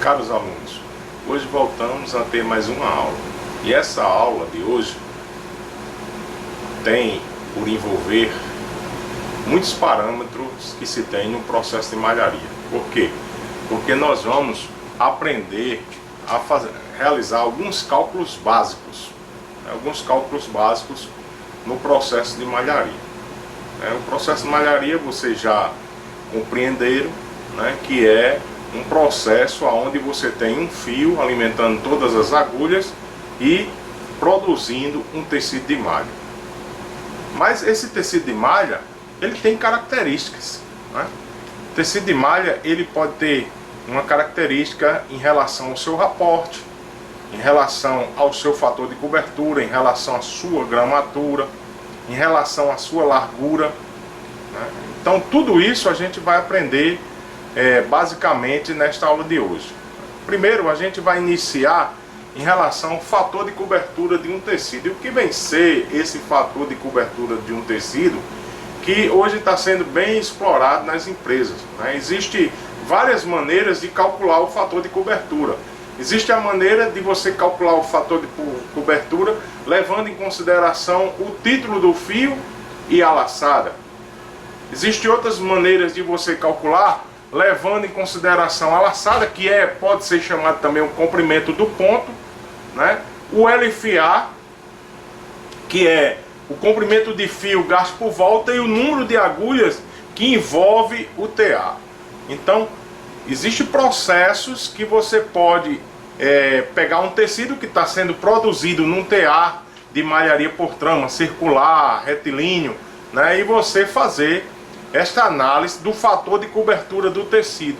Caros alunos, hoje voltamos a ter mais uma aula. E essa aula de hoje tem por envolver muitos parâmetros que se tem no processo de malharia. Por quê? Porque nós vamos aprender a realizar alguns cálculos básicos. Alguns cálculos básicos no processo de malharia. O processo de malharia vocês já compreenderam, que é um processo onde você tem um fio alimentando todas as agulhas e produzindo um tecido de malha. Mas esse tecido de malha, ele tem características. O tecido de malha, ele pode ter uma característica em relação ao seu raporte, em relação ao seu fator de cobertura, em relação à sua gramatura, em relação à sua largura. Então tudo isso a gente vai aprender basicamente nesta aula de hoje. Primeiro a gente vai iniciar em relação ao fator de cobertura de um tecido. E o que vem ser esse fator de cobertura de um tecido que hoje está sendo bem explorado nas empresas. Existem várias maneiras de calcular o fator de cobertura. Existe a maneira de você calcular o fator de cobertura levando em consideração o título do fio e a laçada. Existem outras maneiras de você calcular levando em consideração a laçada, que pode ser chamado também o comprimento do ponto, o LFA, que é o comprimento de fio gasto por volta, e o número de agulhas que envolve o TA. Então, existem processos que você pode pegar um tecido que está sendo produzido num TA de malharia por trama, circular, retilíneo, e você fazer esta análise do fator de cobertura do tecido.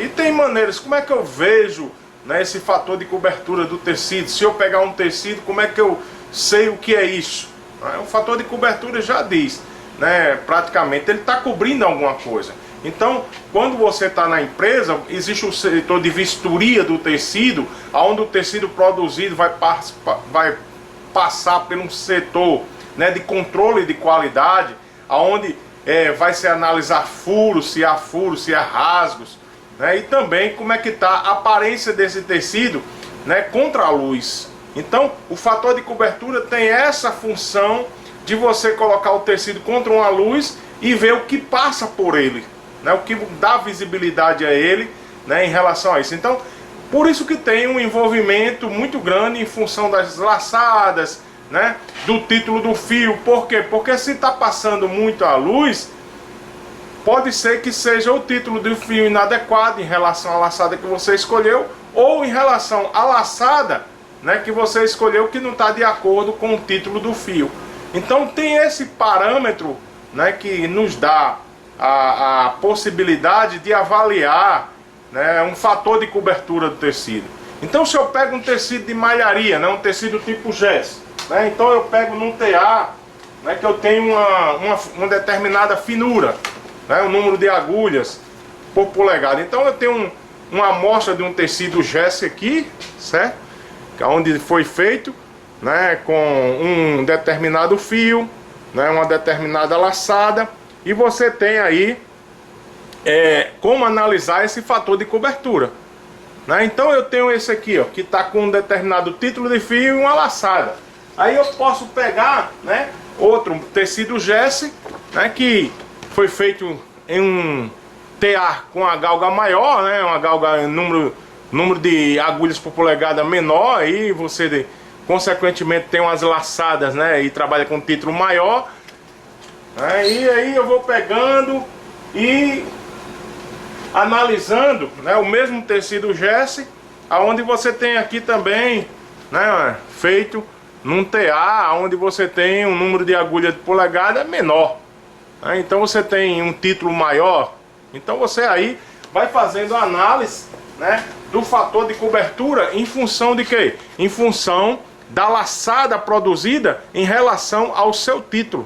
E tem maneiras, como é que eu vejo esse fator de cobertura do tecido? Se eu pegar um tecido, como é que eu sei o que é isso? O fator de cobertura já diz, praticamente ele está cobrindo alguma coisa. Então, quando você está na empresa, existe o setor de vistoria do tecido, onde o tecido produzido vai passar por um setor de controle de qualidade, onde vai se analisar furos, se há rasgos, e também como é que está a aparência desse tecido contra a luz. Então, o fator de cobertura tem essa função de você colocar o tecido contra uma luz e ver o que passa por ele, o que dá visibilidade a ele, em relação a isso. Então, por isso que tem um envolvimento muito grande em função das laçadas, do título do fio. Por quê? Porque se está passando muito a luz, pode ser que seja o título do fio inadequado em relação à laçada que você escolheu, ou em relação à laçada que você escolheu que não está de acordo com o título do fio. Então tem esse parâmetro que nos dá a possibilidade de avaliar um fator de cobertura do tecido. Então, se eu pego um tecido de malharia, um tecido tipo gesso, então eu pego num TA que eu tenho uma determinada finura, o número de agulhas por polegada. Então eu tenho uma amostra de um tecido gesso aqui, certo? Onde foi feito com um determinado fio, uma determinada laçada, e você tem aí como analisar esse fator de cobertura. Então eu tenho esse aqui, que está com um determinado título de fio e uma laçada. Aí eu posso pegar outro tecido gesso, que foi feito em um TA com a galga maior, uma galga número de agulhas por polegada menor, aí você consequentemente tem umas laçadas, e trabalha com título maior. E aí eu vou pegando e analisando o mesmo tecido gesso, aonde você tem aqui também feito num TA, onde você tem um número de agulha de polegada menor. Então você tem um título maior. Então você aí vai fazendo a análise do fator de cobertura em função de quê? Em função da laçada produzida em relação ao seu título.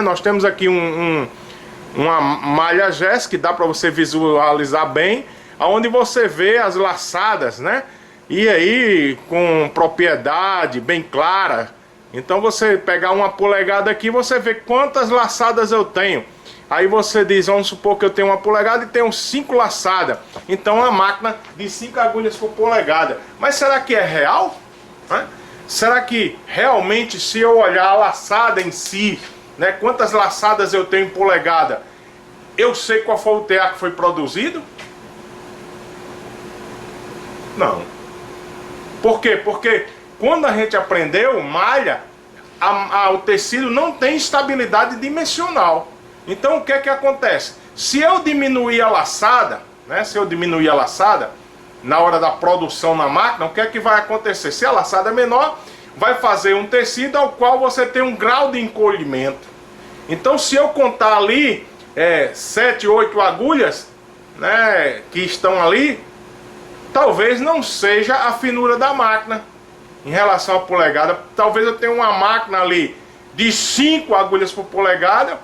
Nós temos aqui uma malha gesso que dá para você visualizar bem, onde você vê as laçadas, e aí com propriedade bem clara. Então você pegar uma polegada aqui, você vê quantas laçadas eu tenho. Aí você diz, vamos supor que eu tenho 1 polegada e tenho 5 laçadas. Então uma máquina de 5 agulhas por polegada. Mas será que é real? Né? Será que realmente, se eu olhar a laçada em si, né, quantas laçadas eu tenho em polegada, eu sei qual foi o TA que foi produzido? Não. Por quê? Porque quando a gente aprendeu malha, o tecido não tem estabilidade dimensional. Então o que é que acontece? Se eu diminuir a laçada, né, se eu diminuir a laçada na hora da produção na máquina, o que é que vai acontecer? Se a laçada é menor, vai fazer um tecido ao qual você tem um grau de encolhimento. Então se eu contar ali 7, 8 agulhas, né, que estão ali, talvez não seja a finura da máquina em relação à polegada. Talvez eu tenha uma máquina ali de 5 agulhas por polegada,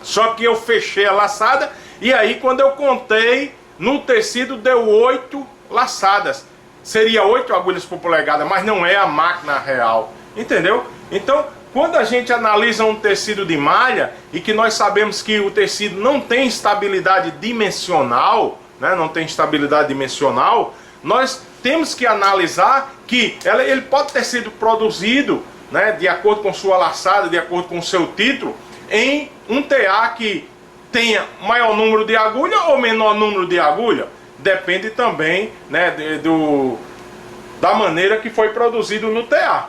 só que eu fechei a laçada e aí quando eu contei no tecido deu 8 laçadas. Seria 8 agulhas por polegada, mas não é a máquina real. Entendeu? Então, quando a gente analisa um tecido de malha e que nós sabemos que o tecido não tem estabilidade dimensional, né, não tem estabilidade dimensional, nós temos que analisar que ele pode ter sido produzido, né, de acordo com sua laçada, de acordo com o seu título, em um TA que tenha maior número de agulha ou menor número de agulha. Depende também, né, da maneira que foi produzido no TA,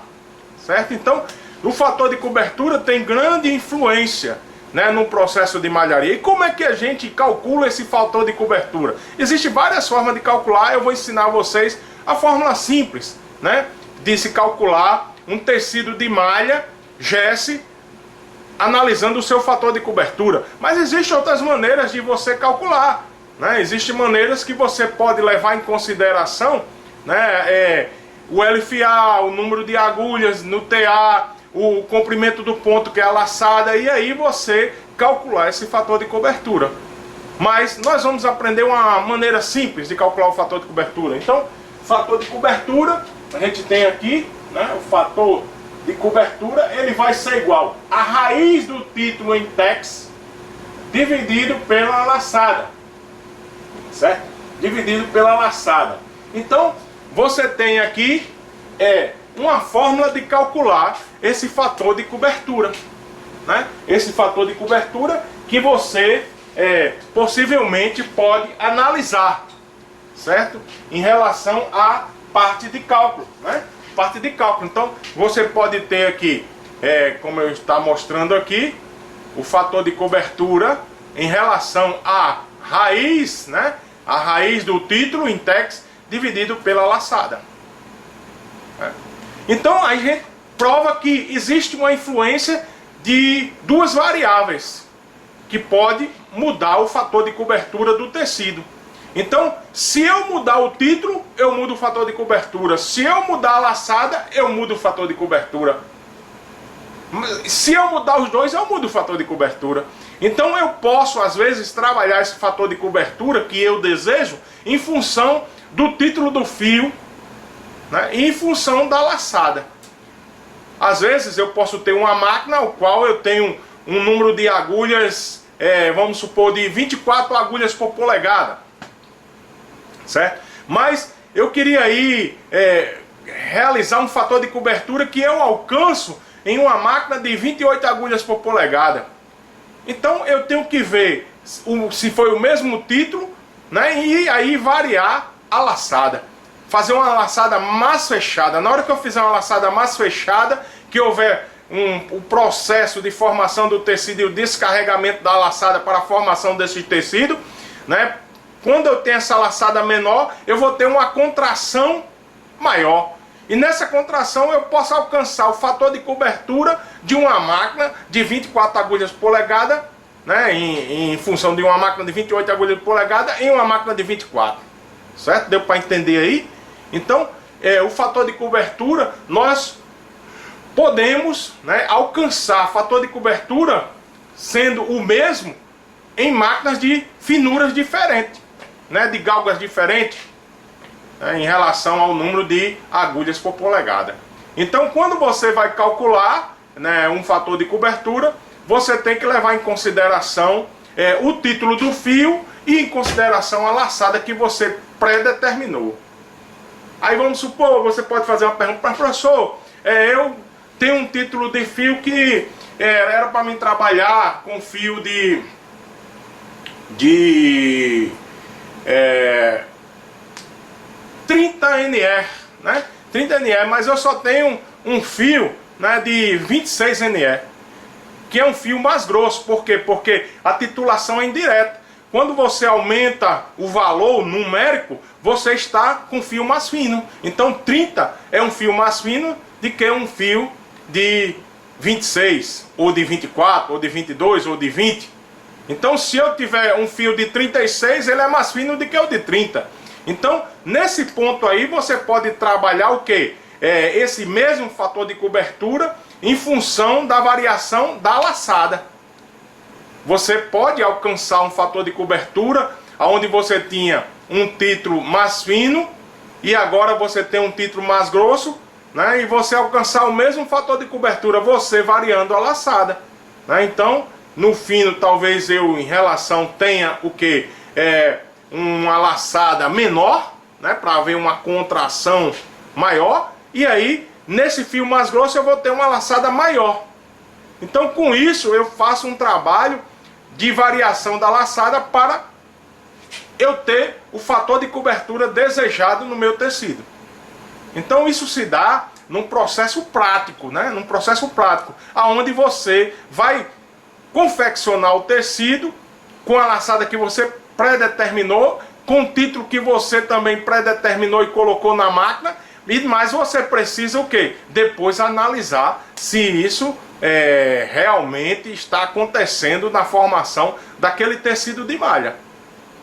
certo? Então, o fator de cobertura tem grande influência, né, no processo de malharia. E como é que a gente calcula esse fator de cobertura? Existem várias formas de calcular, eu vou ensinar a vocês a fórmula simples, né, de se calcular um tecido de malha GES analisando o seu fator de cobertura. Mas existem outras maneiras de você calcular, né? Existem maneiras que você pode levar em consideração, né, o LFA, o número de agulhas no TA, o comprimento do ponto que é a laçada, e aí você calcular esse fator de cobertura. Mas nós vamos aprender uma maneira simples de calcular o fator de cobertura. Então, fator de cobertura, a gente tem aqui, né, o fator de cobertura, ele vai ser igual a raiz do título em tex dividido pela laçada, certo? Dividido pela laçada. Então, você tem aqui uma fórmula de calcular esse fator de cobertura, né? Esse fator de cobertura que você possivelmente pode analisar, certo? Em relação à parte de cálculo, né? Parte de cálculo. Então, você pode ter aqui, como eu estou mostrando aqui, o fator de cobertura em relação à raiz, né? A raiz do título em tex dividido pela laçada. Então a gente prova que existe uma influência de duas variáveis que pode mudar o fator de cobertura do tecido. Então, se eu mudar o título, eu mudo o fator de cobertura. Se eu mudar a laçada, eu mudo o fator de cobertura. Se eu mudar os dois, eu mudo o fator de cobertura. Então eu posso, às vezes, trabalhar esse fator de cobertura que eu desejo em função do título do fio, né, e em função da laçada. Às vezes eu posso ter uma máquina ao qual eu tenho um número de agulhas, vamos supor, de 24 agulhas por polegada, certo? Mas eu queria aí realizar um fator de cobertura que eu alcanço em uma máquina de 28 agulhas por polegada. Então eu tenho que ver se foi o mesmo título, né, e aí variar a laçada. Fazer uma laçada mais fechada. Na hora que eu fizer uma laçada mais fechada, que houver um processo de formação do tecido e o descarregamento da laçada para a formação desse tecido, né? Quando eu tenho essa laçada menor, eu vou ter uma contração maior. E nessa contração eu posso alcançar o fator de cobertura de uma máquina de 24 agulhas por polegada, né? Em função de uma máquina de 28 agulhas por polegada em uma máquina de 24. Certo? Deu para entender aí? Então, o fator de cobertura, nós podemos, né, alcançar fator de cobertura sendo o mesmo em máquinas de finuras diferentes, né, de galgas diferentes, né, em relação ao número de agulhas por polegada. Então, quando você vai calcular, né, um fator de cobertura, você tem que levar em consideração o título do fio e em consideração a laçada que você pré-determinou. Aí vamos supor, você pode fazer uma pergunta para o professor, eu tenho um título de fio que era para mim trabalhar com fio de 30 NE, né? 30 NE, mas eu só tenho um fio, né, de 26 NE, que é um fio mais grosso. Por quê? Porque a titulação é indireta. Quando você aumenta o valor numérico, você está com fio mais fino. Então 30 é um fio mais fino do que um fio de 26, ou de 24, ou de 22, ou de 20. Então se eu tiver um fio de 36, ele é mais fino do que o de 30. Então nesse ponto aí você pode trabalhar o quê? Esse mesmo fator de cobertura em função da variação da laçada. Você pode alcançar um fator de cobertura onde você tinha um título mais fino e agora você tem um título mais grosso, né? E você alcançar o mesmo fator de cobertura, você variando a laçada, né? Então, no fino, talvez eu em relação tenha o que? Uma laçada menor, né? Para haver uma contração maior. E aí, nesse fio mais grosso, eu vou ter uma laçada maior. Então, com isso, eu faço um trabalho de variação da laçada para eu ter o fator de cobertura desejado no meu tecido. Então isso se dá num processo prático, né? Num processo prático, aonde você vai confeccionar o tecido com a laçada que você predeterminou, com o título que você também predeterminou e colocou na máquina, mas você precisa o quê? Depois analisar se isso realmente está acontecendo na formação daquele tecido de malha.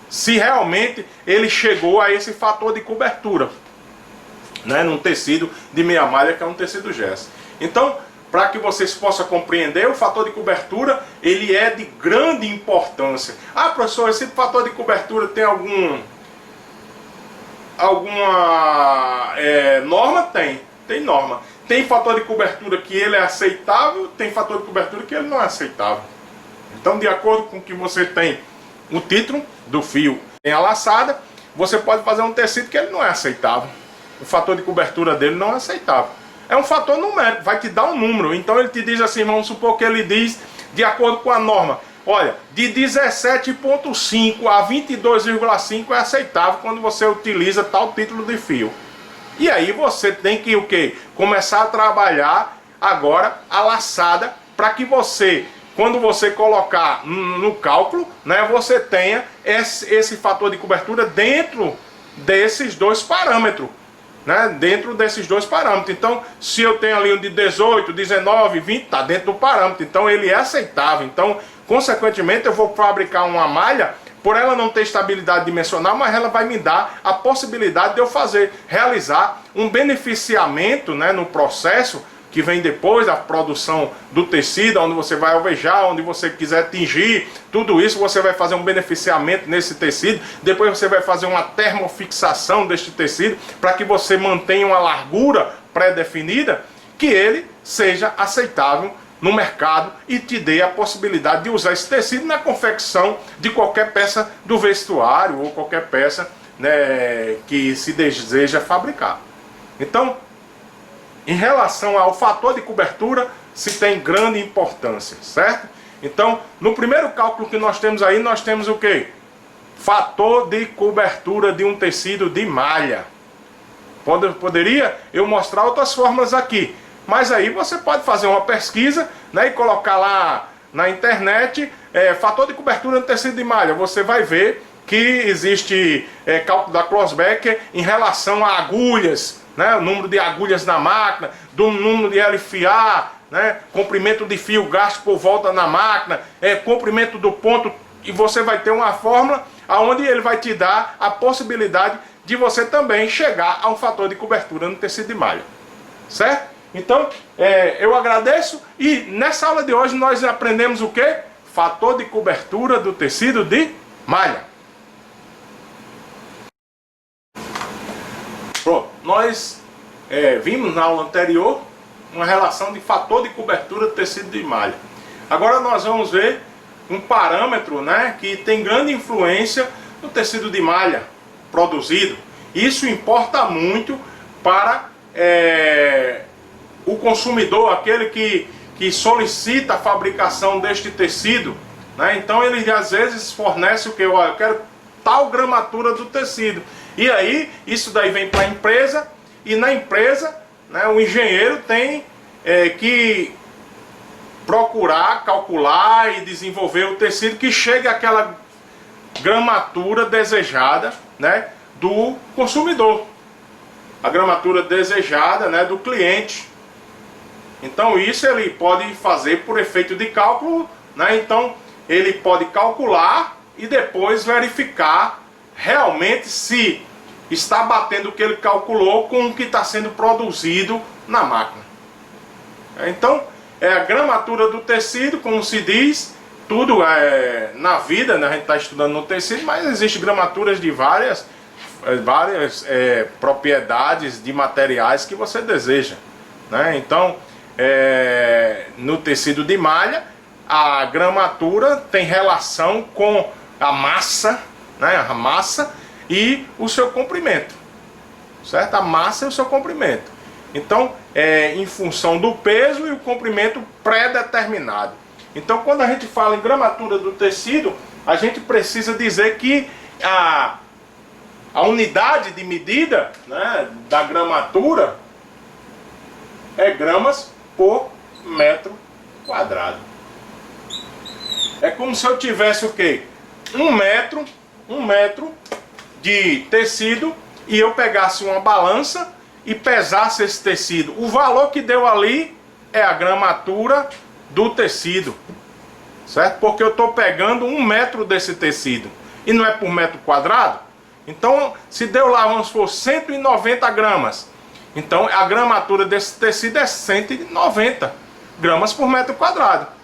Se realmente ele chegou a esse fator de cobertura, né, num tecido de meia malha, que é um tecido gesso. Então, para que vocês possam compreender, o fator de cobertura ele é de grande importância. Ah, professor, esse fator de cobertura tem alguma norma? Tem norma. Tem fator de cobertura que ele é aceitável, tem fator de cobertura que ele não é aceitável. Então, de acordo com o que você tem o título do fio em a laçada, você pode fazer um tecido que ele não é aceitável. O fator de cobertura dele não é aceitável. É um fator numérico, vai te dar um número. Então ele te diz assim, vamos supor que ele diz, de acordo com a norma, olha, de 17,5 a 22,5 é aceitável quando você utiliza tal título de fio. E aí você tem que o quê? Começar a trabalhar agora a laçada para que você, quando você colocar no cálculo, né, você tenha esse fator de cobertura dentro desses dois parâmetros. Né, dentro desses dois parâmetros. Então, se eu tenho ali um de 18, 19, 20, está dentro do parâmetro. Então, ele é aceitável. Então, consequentemente, eu vou fabricar uma malha, por ela não ter estabilidade dimensional, mas ela vai me dar a possibilidade de eu realizar um beneficiamento, né, no processo que vem depois da produção do tecido, onde você vai alvejar, onde você quiser tingir, tudo isso você vai fazer um beneficiamento nesse tecido, depois você vai fazer uma termofixação deste tecido, para que você mantenha uma largura pré-definida, que ele seja aceitável no mercado e te dê a possibilidade de usar esse tecido na confecção de qualquer peça do vestuário, ou qualquer peça, né, que se deseja fabricar. Então, em relação ao fator de cobertura, se tem grande importância, certo? Então, no primeiro cálculo que nós temos aí, nós temos o quê? Fator de cobertura de um tecido de malha. Poderia eu mostrar outras formas aqui, mas aí você pode fazer uma pesquisa, né, e colocar lá na internet, fator de cobertura de tecido de malha. Você vai ver que existe cálculo da Klossbecker em relação a agulhas, né, o número de agulhas na máquina, do número de LFA, né, comprimento de fio gasto por volta na máquina, comprimento do ponto, e você vai ter uma fórmula onde ele vai te dar a possibilidade de você também chegar a um fator de cobertura no tecido de malha, certo? Então, eu agradeço, e nessa aula de hoje nós aprendemos o que? Fator de cobertura do tecido de malha. Pronto, nós vimos na aula anterior uma relação de fator de cobertura do tecido de malha. Agora nós vamos ver um parâmetro, né, que tem grande influência no tecido de malha produzido. Isso importa muito para o consumidor, aquele que solicita a fabricação deste tecido, né? Então ele às vezes fornece o que? Eu quero tal gramatura do tecido. E aí isso daí vem para a empresa, e na empresa, né, o engenheiro tem que procurar, calcular e desenvolver o tecido que chegue àquela gramatura desejada, né, do consumidor, a gramatura desejada, né, do cliente. Então isso ele pode fazer por efeito de cálculo, né? Então ele pode calcular e depois verificar realmente se está batendo o que ele calculou com o que está sendo produzido na máquina. Então é a gramatura do tecido, como se diz, tudo na vida, né? A gente está estudando no tecido, mas existem gramaturas de várias propriedades de materiais que você deseja, né? Então no tecido de malha, a gramatura tem relação com a massa, né? A massa e o seu comprimento, certo? A massa e o seu comprimento. Então em função do peso e o comprimento pré-determinado. Então quando a gente fala em gramatura do tecido, a gente precisa dizer que a unidade de medida, né, da gramatura é gramas por metro quadrado. É como se eu tivesse o quê? Um metro de tecido e eu pegasse uma balança e pesasse esse tecido. O valor que deu ali é a gramatura do tecido, certo? Porque eu estou pegando 1 metro desse tecido e não é por metro quadrado. Então se deu lá, vamos supor, 190 gramas, então a gramatura desse tecido é 190 gramas por metro quadrado.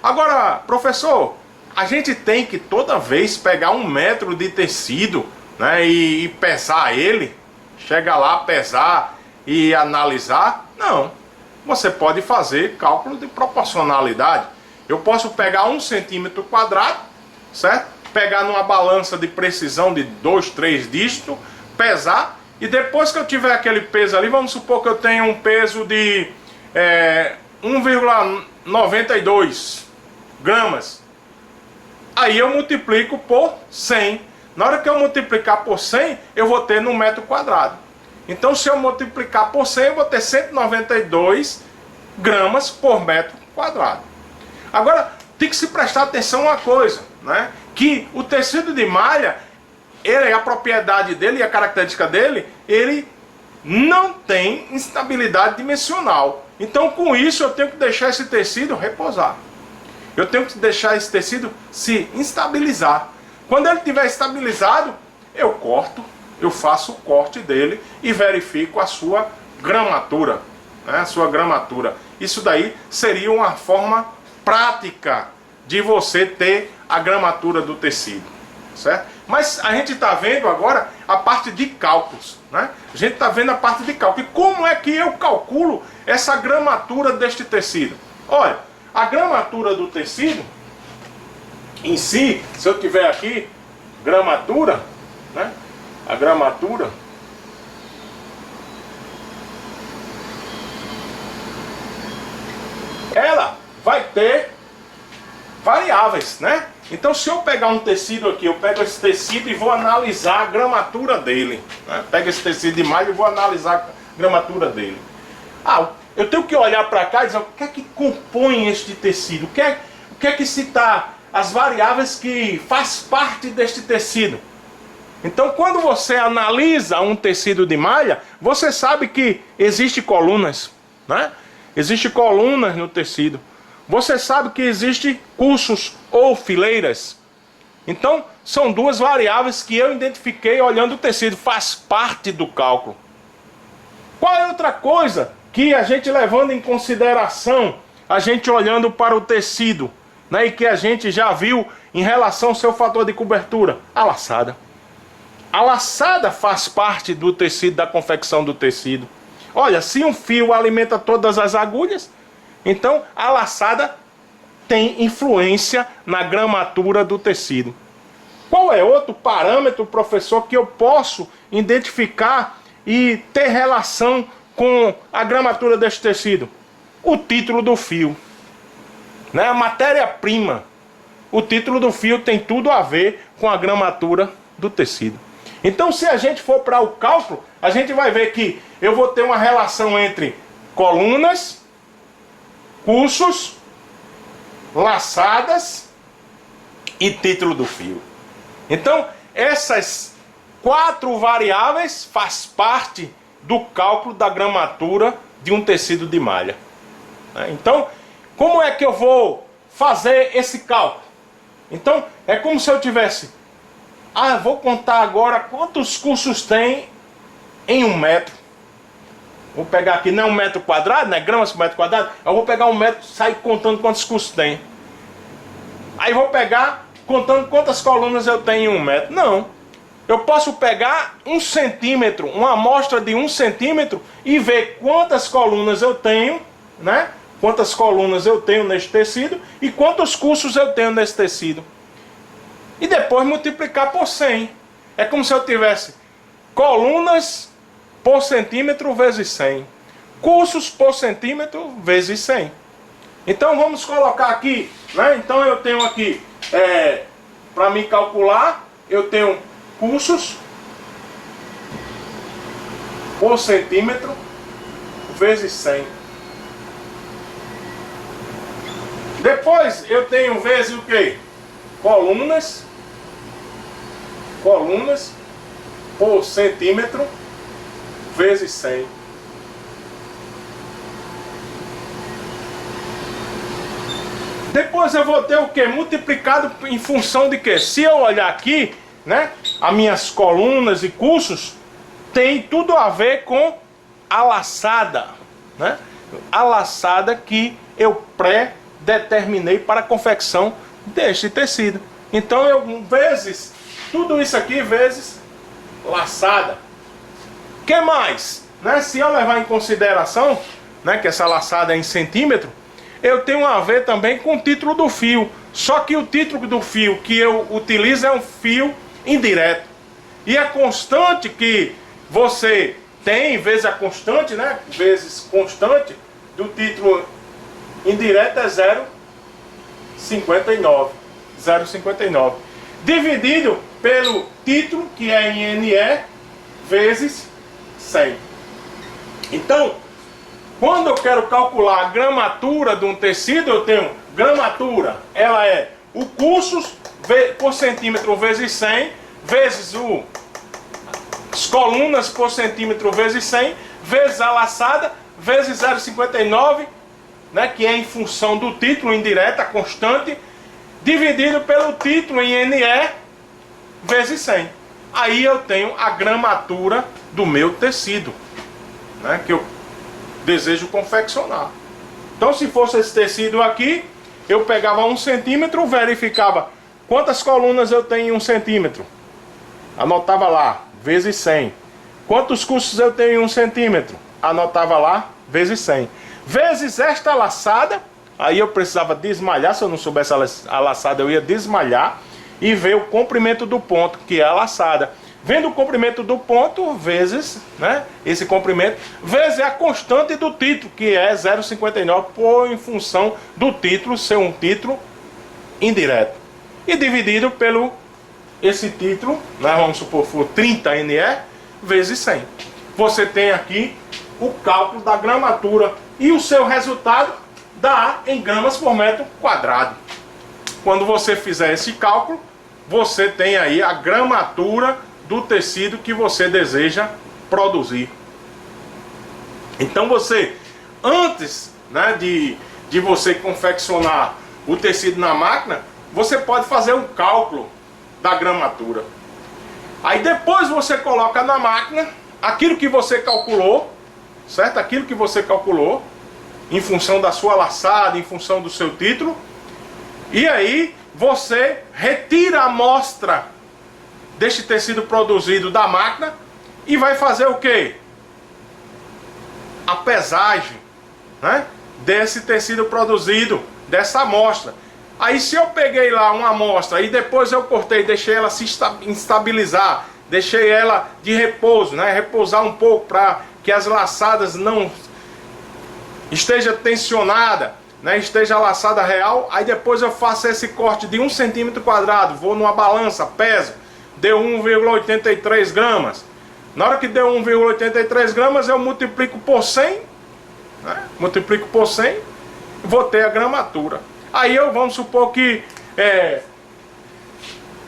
Agora, professor, a gente tem que toda vez pegar 1 metro de tecido, né, e pesar ele, chega lá, pesar e analisar? Não. Você pode fazer cálculo de proporcionalidade. Eu posso pegar 1 centímetro quadrado, certo? Pegar numa balança de precisão de 2, 3 dígitos, pesar, e depois que eu tiver aquele peso ali, vamos supor que eu tenha um peso de 1,92 gramas. Aí eu multiplico por 100. Na hora que eu multiplicar por 100, eu vou ter no metro quadrado. Então se eu multiplicar por 100, eu vou ter 192 gramas por metro quadrado. Agora, tem que se prestar atenção a uma coisa, né? Que o tecido de malha, a propriedade dele e a característica dele, ele não tem instabilidade dimensional. Então com isso eu tenho que deixar esse tecido repousar. Eu tenho que deixar esse tecido se instabilizar. Quando ele estiver estabilizado, eu corto, eu faço o corte dele e verifico a sua gramatura, né? A sua gramatura. Isso daí seria uma forma prática de você ter a gramatura do tecido, certo? Mas a gente está vendo agora a parte de cálculos, né? A gente está vendo a parte de cálculo. E como é que eu calculo essa gramatura deste tecido? Olha, a gramatura do tecido em si, se eu tiver aqui gramatura, né? A gramatura, ela vai ter variáveis, né? Então se eu pegar um tecido aqui, eu pego esse tecido e vou analisar a gramatura dele, né? Pego esse tecido de malha e vou analisar a gramatura dele. Eu tenho que olhar para cá e dizer o que é que compõe este tecido, o que é que se está, as variáveis que faz parte deste tecido. Então quando você analisa um tecido de malha, você sabe que existem colunas, né? Existem colunas no tecido. Você sabe que existem cursos ou fileiras. Então são duas variáveis que eu identifiquei olhando o tecido, faz parte do cálculo. Qual é outra coisa que a gente levando em consideração, a gente olhando para o tecido, né, e que a gente já viu em relação ao seu fator de cobertura? A laçada. A laçada faz parte do tecido, da confecção do tecido. Olha, se um fio alimenta todas as agulhas, então a laçada tem influência na gramatura do tecido. Qual é outro parâmetro, professor, que eu posso identificar e ter relação com a gramatura deste tecido? O título do fio, né? A matéria-prima. O título do fio tem tudo a ver com a gramatura do tecido. Então, se a gente for para o cálculo, a gente vai ver que eu vou ter uma relação entre colunas, cursos, laçadas e título do fio. Então, essas 4 variáveis faz parte do cálculo da gramatura de um tecido de malha. Então, como é que eu vou fazer esse cálculo? Então, é como se eu tivesse... vou contar agora quantos cursos tem em 1 metro. Vou pegar aqui, não é 1 metro quadrado, né? Gramas por metro quadrado. Eu vou pegar 1 metro e sair contando quantos cursos tem. Aí vou pegar, contando quantas colunas eu tenho em 1 metro. Não. Eu posso pegar 1 centímetro, uma amostra de 1 centímetro e ver quantas colunas eu tenho, né? Quantas colunas eu tenho neste tecido e quantos cursos eu tenho nesse tecido. E depois multiplicar por 100. É como se eu tivesse colunas por centímetro vezes 100. Cursos por centímetro vezes 100. Então vamos colocar aqui, né? Então eu tenho aqui, para me calcular, eu tenho cursos por centímetro vezes 100. Depois eu tenho vezes o quê? Colunas por centímetro vezes 100. Depois eu vou ter o quê? Multiplicado em função de quê? Se eu olhar aqui, né, as minhas colunas e cursos tem tudo a ver com a laçada, né? A laçada que eu pré-determinei para a confecção deste tecido. Então eu vezes tudo isso aqui vezes laçada. Que mais? Né? Se eu levar em consideração, né, que essa laçada é em centímetro, eu tenho a ver também com o título do fio. Só que o título do fio que eu utilizo é um fio indireto. E a constante que você tem, vezes a constante, né, vezes constante do título indireto é 0,59. 0,59. Dividido pelo título, que é em NE, vezes 100. Então, quando eu quero calcular a gramatura de um tecido, eu tenho gramatura, ela é o cursos por centímetro vezes 100, vezes as colunas por centímetro vezes 100, vezes a laçada, vezes 0,59, né, que é em função do título indireta, constante, dividido pelo título em NE, vezes 100. Aí eu tenho a gramatura do meu tecido, né, que eu desejo confeccionar. Então, se fosse esse tecido aqui, eu pegava 1 centímetro, verificava quantas colunas eu tenho em 1 centímetro, anotava lá, vezes 100. Quantos cursos eu tenho em 1 centímetro, anotava lá, vezes 100. Vezes esta laçada, aí eu precisava desmalhar, se eu não soubesse a laçada eu ia desmalhar e ver o comprimento do ponto, que é a laçada. Vendo o comprimento do ponto, vezes, né, esse comprimento, vezes a constante do título, que é 0,59, em função do título ser um título indireto. E dividido pelo esse título, né, vamos supor for 30 NE, vezes 100. Você tem aqui o cálculo da gramatura e o seu resultado dá em gramas por metro quadrado. Quando você fizer esse cálculo, você tem aí a gramatura do tecido que você deseja produzir. Então você, antes, né, de você confeccionar o tecido na máquina, você pode fazer um cálculo da gramatura. Aí depois você coloca na máquina aquilo que você calculou, certo? Aquilo que você calculou, em função da sua laçada, em função do seu título. E aí você retira a amostra deste tecido produzido da máquina e vai fazer o quê? A pesagem, né, desse tecido produzido dessa amostra. Aí se eu peguei lá uma amostra e depois eu cortei, deixei ela se estabilizar, deixei ela de repouso, né, repousar um pouco para que as laçadas não esteja tensionada, né, esteja a laçada real, aí depois eu faço esse corte de 1 centímetro quadrado, vou numa balança, peso, deu 1,83 gramas. Na hora que deu 1,83 gramas, eu multiplico por 100, né, multiplico por 100, vou ter a gramatura. Aí vamos supor que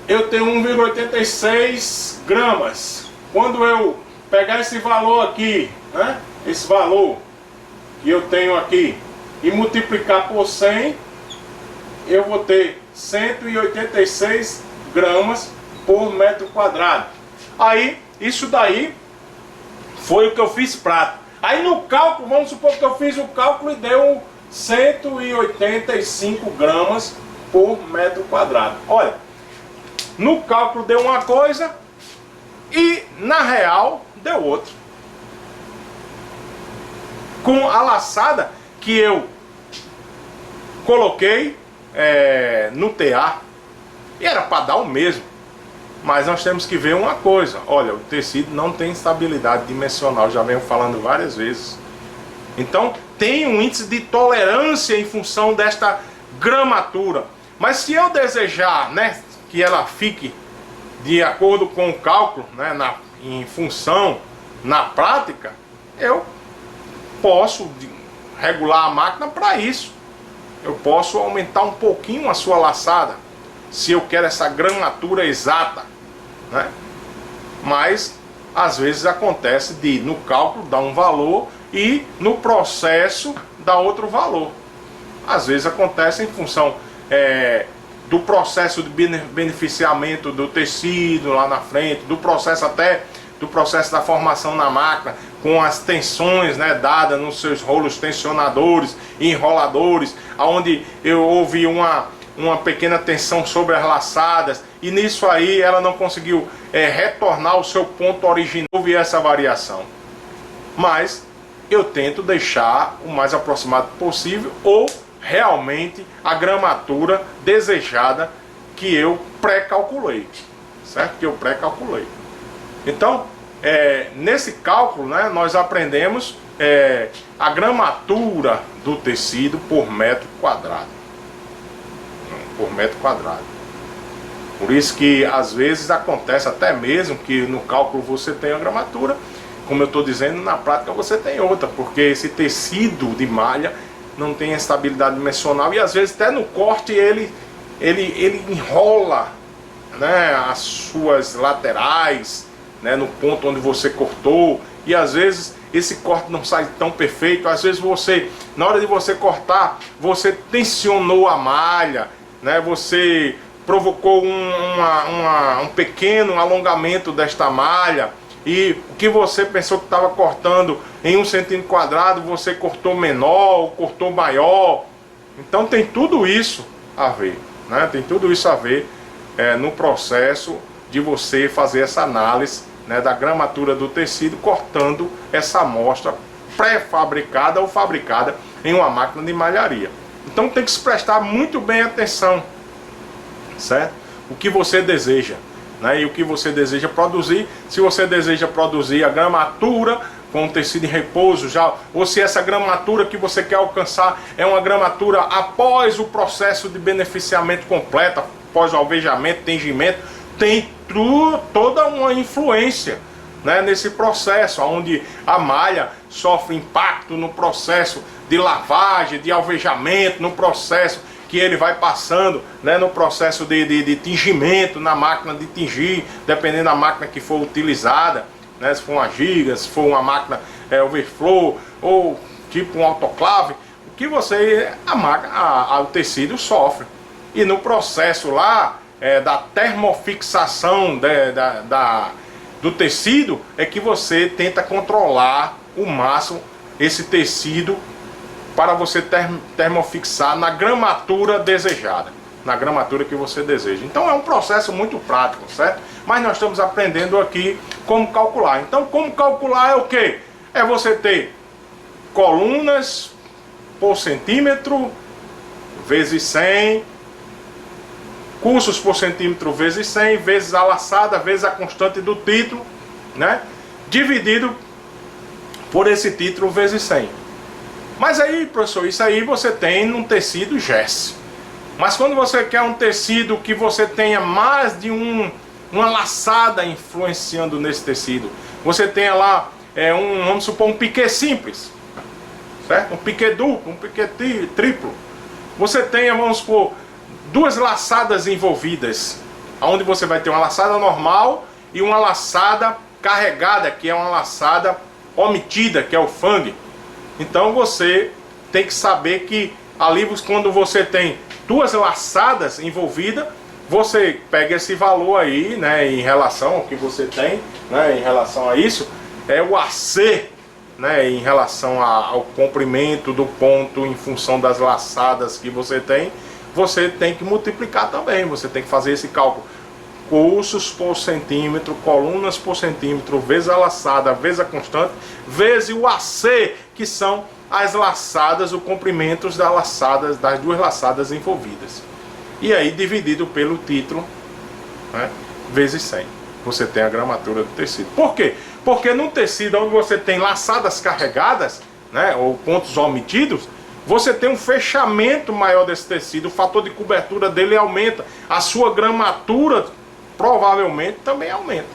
eu tenho 1,86 gramas. Quando eu pegar esse valor aqui, né, esse valor que eu tenho aqui, e multiplicar por 100, eu vou ter 186 gramas por metro quadrado. Aí, isso daí foi o que eu fiz prático. Aí no cálculo, vamos supor que eu fiz o cálculo e deu 185 gramas por metro quadrado. Olha, no cálculo deu uma coisa e na real deu outra. Com a laçada que eu coloquei no TA, e era para dar o mesmo. Mas nós temos que ver uma coisa. Olha, o tecido não tem estabilidade dimensional, já venho falando várias vezes. Então tem um índice de tolerância em função desta gramatura. Mas se eu desejar, né, que ela fique de acordo com o cálculo, né, em função na prática, eu posso regular a máquina para isso. Eu posso aumentar um pouquinho a sua laçada, se eu quero essa gramatura exata, né? Mas às vezes acontece de no cálculo dar um valor e no processo dar outro valor. Às vezes acontece em função do processo de beneficiamento do tecido lá na frente, do processo da formação na máquina, com as tensões, né, dadas nos seus rolos tensionadores e enroladores, onde houve uma pequena tensão sobre as laçadas, e nisso aí ela não conseguiu retornar ao seu ponto original. Houve essa variação. Mas eu tento deixar o mais aproximado possível, ou realmente a gramatura desejada que eu pré-calculei, certo? Que eu pré-calculei. Então, nesse cálculo, né, nós aprendemos a gramatura do tecido por metro quadrado. Por metro quadrado. Por isso que às vezes acontece até mesmo que no cálculo você tem a gramatura, como eu estou dizendo, na prática você tem outra, porque esse tecido de malha não tem estabilidade dimensional, e às vezes até no corte ele enrola, né, as suas laterais, né, no ponto onde você cortou, e às vezes esse corte não sai tão perfeito. Às vezes você, na hora de você cortar, você tensionou a malha, né, você provocou um pequeno alongamento desta malha, e o que você pensou que estava cortando em 1 centímetro quadrado, você cortou menor ou cortou maior. Então tem tudo isso a ver, né? Tem tudo isso a ver no processo de você fazer essa análise, né, da gramatura do tecido, cortando essa amostra pré-fabricada ou fabricada em uma máquina de malharia. Então tem que se prestar muito bem atenção, certo? O que você deseja, né, e o que você deseja produzir. Se você deseja produzir a gramatura com o tecido em repouso já, ou se essa gramatura que você quer alcançar é uma gramatura após o processo de beneficiamento completo, após o alvejamento, tingimento, tem toda uma influência, né, nesse processo, onde a malha sofre impacto no processo de lavagem, de alvejamento, no processo que ele vai passando, né, no processo de tingimento, na máquina de tingir, dependendo da máquina que for utilizada, né, se for uma giga, se for uma máquina overflow, ou tipo um autoclave, o que você, o tecido sofre. E no processo lá, da termofixação do tecido, é que você tenta controlar o máximo esse tecido para você termofixar na gramatura desejada, na gramatura que você deseja. Então é um processo muito prático, certo? Mas nós estamos aprendendo aqui como calcular. Então, como calcular é o quê? É você ter colunas por centímetro, vezes 100, cursos por centímetro vezes 100, vezes a laçada, vezes a constante do título, né? Dividido por esse título vezes 100. Mas aí, professor, isso aí você tem num tecido gesso. Mas quando você quer um tecido que você tenha mais de uma laçada influenciando nesse tecido, você tenha lá, vamos supor, um piquê simples, certo? Um piquê duplo, um piquê triplo. Você tenha, vamos supor, duas laçadas envolvidas, onde você vai ter uma laçada normal e uma laçada carregada, que é uma laçada omitida, que é o fang. Então você tem que saber que ali, quando você tem duas laçadas envolvidas, você pega esse valor aí, né, em relação ao que você tem, né, em relação a isso, é o AC, né, em relação ao comprimento do ponto em função das laçadas que você tem que multiplicar também, você tem que fazer esse cálculo. Cursos por centímetro, colunas por centímetro, vezes a laçada, vezes a constante, vezes o AC, que são as laçadas, o comprimento das duas laçadas envolvidas. E aí dividido pelo título, né, vezes 100. Você tem a gramatura do tecido. Por quê? Porque num tecido onde você tem laçadas carregadas, né, ou pontos omitidos, você tem um fechamento maior desse tecido, o fator de cobertura dele aumenta, a sua gramatura provavelmente também aumenta,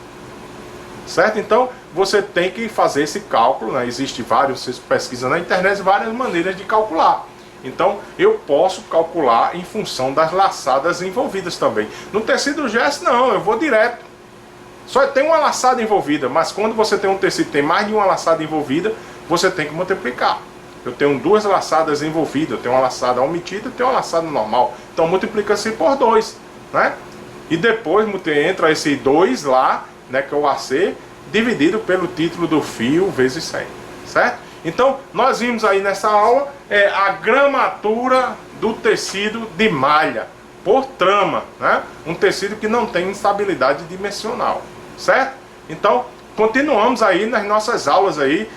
certo? Então você tem que fazer esse cálculo, né? Existe várias, você pesquisa na internet, várias maneiras de calcular. Então eu posso calcular em função das laçadas envolvidas também. No tecido gesso não, eu vou direto. Só tem uma laçada envolvida, mas quando você tem um tecido que tem mais de uma laçada envolvida, você tem que multiplicar. Eu tenho duas laçadas envolvidas, eu tenho uma laçada omitida, eu tenho uma laçada normal. Então multiplica-se por 2, né? E depois entra esse 2 lá, né, que é o AC, dividido pelo título do fio vezes 100, certo? Então nós vimos aí nessa aula a gramatura do tecido de malha por trama, né? Um tecido que não tem instabilidade dimensional, certo? Então continuamos aí nas nossas aulas aí.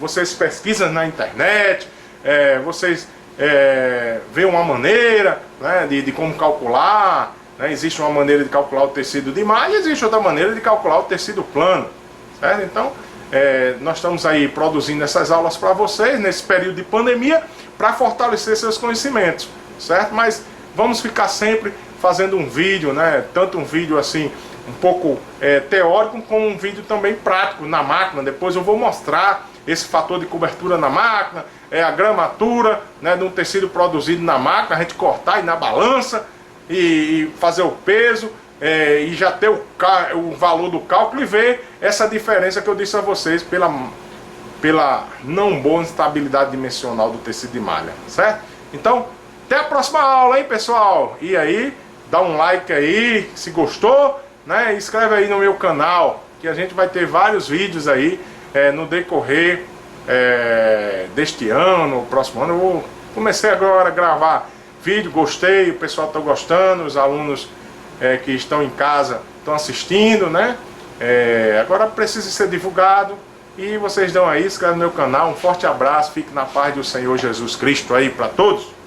Vocês pesquisam na internet, vocês veem uma maneira, né, de como calcular, né? Existe uma maneira de calcular o tecido de malha, existe outra maneira de calcular o tecido plano, certo? Então nós estamos aí produzindo essas aulas para vocês nesse período de pandemia para fortalecer seus conhecimentos, certo? Mas vamos ficar sempre fazendo um vídeo, né? Tanto um vídeo assim um pouco teórico, como um vídeo também prático na máquina. Depois eu vou mostrar esse fator de cobertura na máquina, a gramatura, né, de um tecido produzido na máquina, a gente cortar e na balança e fazer o peso, e já ter o valor do cálculo e ver essa diferença que eu disse a vocês pela não boa estabilidade dimensional do tecido de malha, certo? Então, até a próxima aula, hein, pessoal? E aí, dá um like aí, se gostou, né? Inscreve aí no meu canal, que a gente vai ter vários vídeos aí no decorrer deste ano, próximo ano. Eu comecei agora a gravar vídeo, gostei, o pessoal está gostando, os alunos que estão em casa estão assistindo, né? Agora precisa ser divulgado e vocês dão aí, inscreve no meu canal. Um forte abraço, fique na paz do Senhor Jesus Cristo aí para todos.